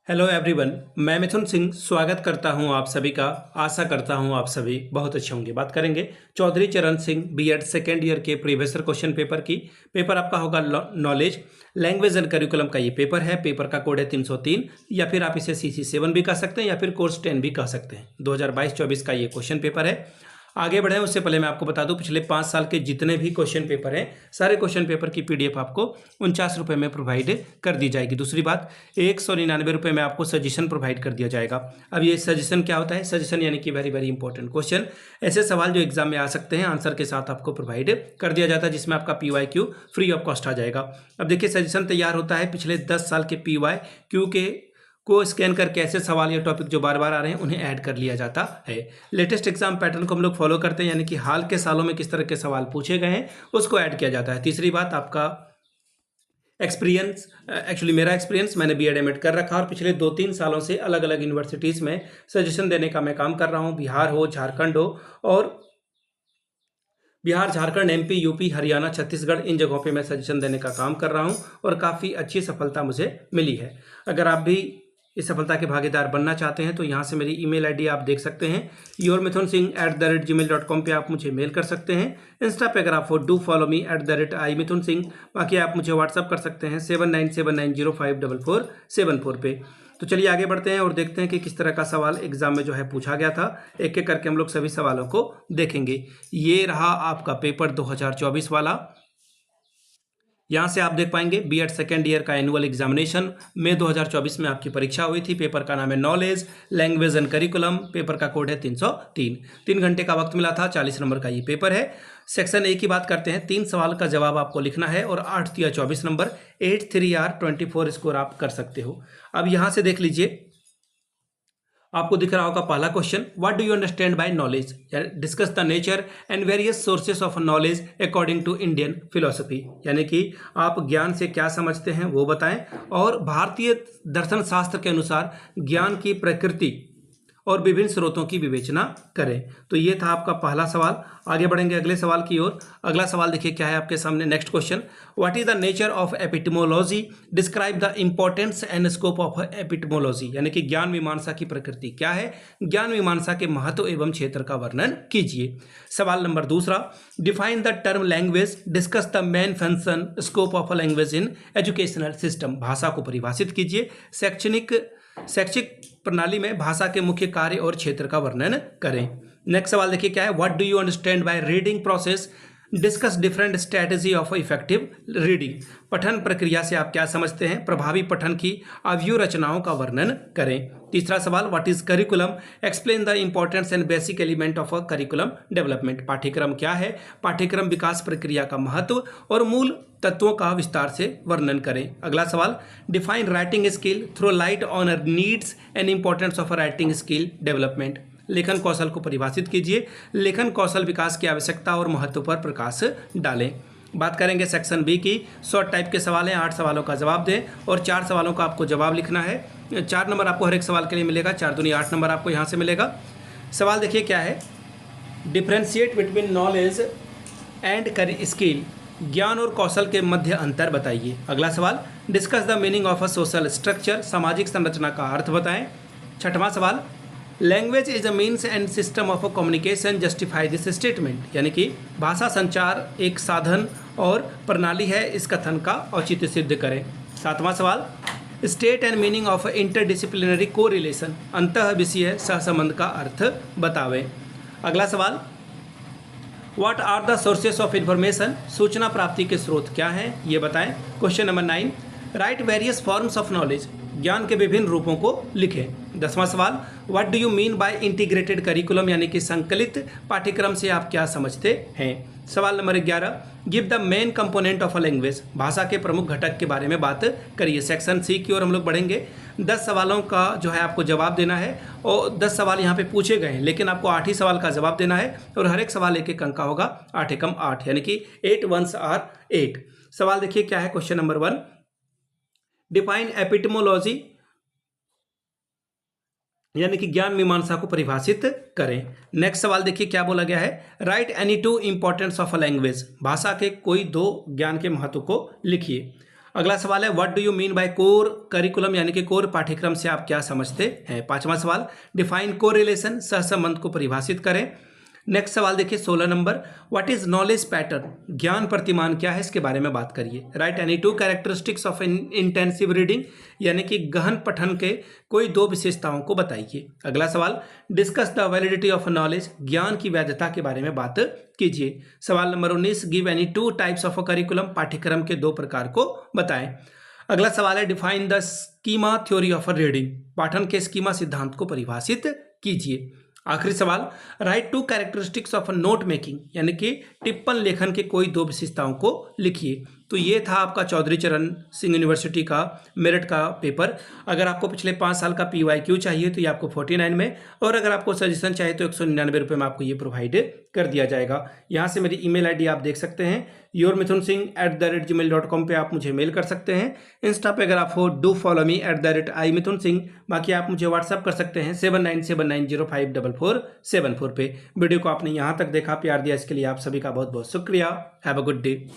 Hello everyone, मैं मिथुन सिंह स्वागत करता हूं आप सभी का। आशा करता हूं आप सभी बहुत अच्छे होंगे। बात करेंगे चौधरी चरण सिंह बीएड सेकेंड ईयर के प्रीवियस क्वेश्चन पेपर की। पेपर आपका होगा नॉलेज लैंग्वेज एंड करिकुलम का ये पेपर है। पेपर का कोड है 303 या फिर आप इसे CC7 भी कह सकते हैं या फिर कोर्स 10 भी कह सकते हैं। 2022-24 का ये क्वेश्चन पेपर है। आगे बढ़े उससे पहले मैं आपको बता दूं, पिछले 5 साल के जितने भी क्वेश्चन पेपर हैं सारे क्वेश्चन पेपर की PDF आपको 49 रुपये में प्रोवाइड कर दी जाएगी। दूसरी बात, 199 रुपये में आपको सजेशन प्रोवाइड कर दिया जाएगा। अब ये सजेशन क्या होता है? सजेशन यानी कि वेरी वेरी इंपॉर्टेंट क्वेश्चन, ऐसे सवाल जो एग्जाम में आ सकते हैं आंसर के साथ आपको प्रोवाइड कर दिया जाता है, जिसमें आपका PYQ फ्री ऑफ कॉस्ट आ जाएगा। अब देखिए, सजेशन तैयार होता है पिछले 10 साल के PYQ के को स्कैन करके ऐसे सवाल या टॉपिक जो बार बार आ रहे हैं उन्हें ऐड कर लिया जाता है। लेटेस्ट एग्जाम पैटर्न को हम लोग फॉलो करते हैं, यानी कि हाल के सालों में किस तरह के सवाल पूछे गए हैं उसको ऐड किया जाता है। तीसरी बात, आपका एक्सपीरियंस। एक्चुअली मेरा एक्सपीरियंस, मैंने BEd MAd कर रखा और पिछले 2-3 सालों से अलग अलग यूनिवर्सिटीज़ में सजेशन देने का मैं काम कर रहा हूँ। बिहार हो, झारखंड हो, और बिहार, झारखंड, MP, UP, हरियाणा, छत्तीसगढ़, इन जगहों पे मैं सजेशन देने का काम कर रहा हूँ और काफ़ी अच्छी सफलता मुझे मिली है। अगर आप भी इस सफलता के भागीदार बनना चाहते हैं तो यहाँ से मेरी email ID आप देख सकते हैं। yourmithunsingh@gmail.com पे आप मुझे मेल कर सकते हैं। इंस्टा पे अगर आप डू फॉलो मी @imithunsingh। बाकी आप मुझे व्हाट्सअप कर सकते हैं 7979054474 पे। तो चलिए आगे बढ़ते हैं और देखते हैं कि किस तरह का सवाल एग्जाम में जो है पूछा गया था। एक एक करके हम लोग सभी सवालों को देखेंगे। ये रहा आपका पेपर 2024 वाला। यहाँ से आप देख पाएंगे BEd सेकेंड ईयर का एनुअल एग्जामिनेशन मई 2024 में आपकी परीक्षा हुई थी। पेपर का नाम है knowledge language and curriculum. Paper का कोड है 303। 3 घंटे का वक्त मिला था। 40 नंबर का ये पेपर है। सेक्शन A की बात करते हैं। 3 सवाल का जवाब आपको लिखना है और 8 या 24 नंबर 83R24 स्कोर आप कर सकते हो। अब यहाँ से देख लीजिए, आपको दिख रहा होगा पहला question, what do you understand by knowledge? Discuss the nature and various sources of knowledge according to Indian philosophy. यानी कि आप ज्ञान से क्या समझते हैं वो बताएं और भारतीय दर्शन शास्त्र के अनुसार ज्ञान की प्रकृति और विभिन्न स्रोतों की विवेचना करें। तो ये था आपका पहला सवाल। आगे बढ़ेंगे अगले सवाल की ओर। अगला सवाल देखिए क्या है आपके सामने। Next question, what is the nature of epistemology? Describe the importance and scope of epistemology. यानी कि ज्ञान मीमांसा की प्रकृति क्या है, ज्ञान मीमांसा के महत्व एवं क्षेत्र का वर्णन कीजिए। सवाल नंबर दूसरा, define the term language, discuss the main function scope of language in educational system. भाषा को परिभाषित कीजिए। शैक्षिक प्रणाली में भाषा के मुख्य कार्य और क्षेत्र का वर्णन करें। नेक्स्ट सवाल देखिए क्या है, what do you understand by reading process? Discuss different strategy of effective reading. पठन प्रक्रिया से आप क्या समझते हैं? प्रभावी पठन की अव्यूह रचनाओं का वर्णन करें। तीसरा सवाल, what is curriculum? Explain the importance and basic element of a curriculum development. पाठ्यक्रम क्या है? पाठ्यक्रम विकास प्रक्रिया का महत्व और मूल तत्वों का विस्तार से वर्णन करें। अगला सवाल, define writing skill, throw light on needs and importance of writing skill development. लेखन कौशल को परिभाषित कीजिए। लेखन कौशल विकास की आवश्यकता और महत्व पर प्रकाश डालें। बात करेंगे सेक्शन B की। शॉर्ट टाइप के सवाल हैं, 8 सवालों का जवाब दें और 4 सवालों का आपको जवाब लिखना है। 4 नंबर आपको हर एक सवाल के लिए मिलेगा। 4 दूनी 8 नंबर आपको यहाँ से मिलेगा। सवाल देखिए क्या है, differentiate between knowledge and skill. ज्ञान और कौशल के मध्य अंतर बताइए। अगला सवाल, discuss the meaning of a social structure. सामाजिक संरचना का अर्थ बताएं। छठवां सवाल, language is a means and system of communication, justify this statement. यानी कि भाषा संचार एक साधन और प्रणाली है, इस कथन का औचित्य सिद्ध करें। 7वां सवाल, state and meaning of interdisciplinary correlation. अंतः विषय सहसंबंध का अर्थ बतावें। अगला सवाल, what are the sources of information? सूचना प्राप्ति के स्रोत क्या हैं ये बताएं। Question number 9, write various forms of knowledge. ज्ञान के विभिन्न रूपों को लिखें। 10वां सवाल, what do you mean by integrated curriculum? यानी कि संकलित पाठ्यक्रम से आप क्या समझते हैं। सवाल number 11, give the main component of a language. भाषा के प्रमुख घटक के बारे में बात करिए। सेक्शन C की ओर हम लोग बढ़ेंगे। 10 सवालों का जो है आपको जवाब देना है और 10 सवाल यहाँ पे पूछे गए हैं, लेकिन आपको 8 ही सवाल का जवाब देना है और हर एक सवाल 1-1 अंक का होगा। 8 एकम 8 यानी कि 8 1s are 8। सवाल देखिए क्या है। क्वेश्चन नंबर 1, डिफाइन एपिटेमोलॉजी, यानी कि ज्ञान मीमांसा को परिभाषित करें। नेक्स्ट सवाल देखिए क्या बोला गया है, right any 2 importance of a language. भाषा के कोई 2 ज्ञान के महत्व को लिखिए। अगला सवाल है what do you mean by core curriculum, यानी कि कोर पाठ्यक्रम से आप क्या समझते हैं। पांचवा सवाल डिफाइन कोरिलेशन, सहसंबंध को परिभाषित करें। नेक्स्ट सवाल देखिए 16 number, what is knowledge pattern, ज्ञान प्रतिमान क्या है, इसके बारे में बात करिए। Right any two characteristics of intensive reading, यानी कि गहन पठन के कोई दो विशेषताओं को बताइए। अगला सवाल discuss the validity of knowledge, ज्ञान की वैधता के बारे में बात कीजिए। सवाल number 19, give any two types of a curriculum, पाठ्यक्रम के दो प्रकार को बताएं। अगला सवाल है define the schema theory of a reading, पाठन के स्कीमा सिद्धांत को परिभाषित कीजिए। आखिरी सवाल right to characteristics of note making, यानी कि टिप्पण लेखन के कोई दो विशेषताओं को लिखिए। तो ये था आपका चौधरी चरण सिंह यूनिवर्सिटी का मेरिट का पेपर। अगर आपको पिछले 5 साल का PYQ चाहिए तो ये आपको 49 में, और अगर आपको सजेशन चाहिए तो 199 रुपये में आपको ये प्रोवाइड कर दिया जाएगा। यहाँ से मेरी email ID आप देख सकते हैं, yourmithunsingh@gmail.com पे आप मुझे मेल कर सकते हैं। इंस्टा पे अगर आप हो डू फॉलो मी @imithunsingh। बाकी आप मुझे व्हाट्सअप कर सकते हैं 7979054474 पे। वीडियो को आपने यहाँ तक देखा, प्यार दिया, इसके लिए आप सभी का बहुत बहुत शुक्रिया। Have a good day.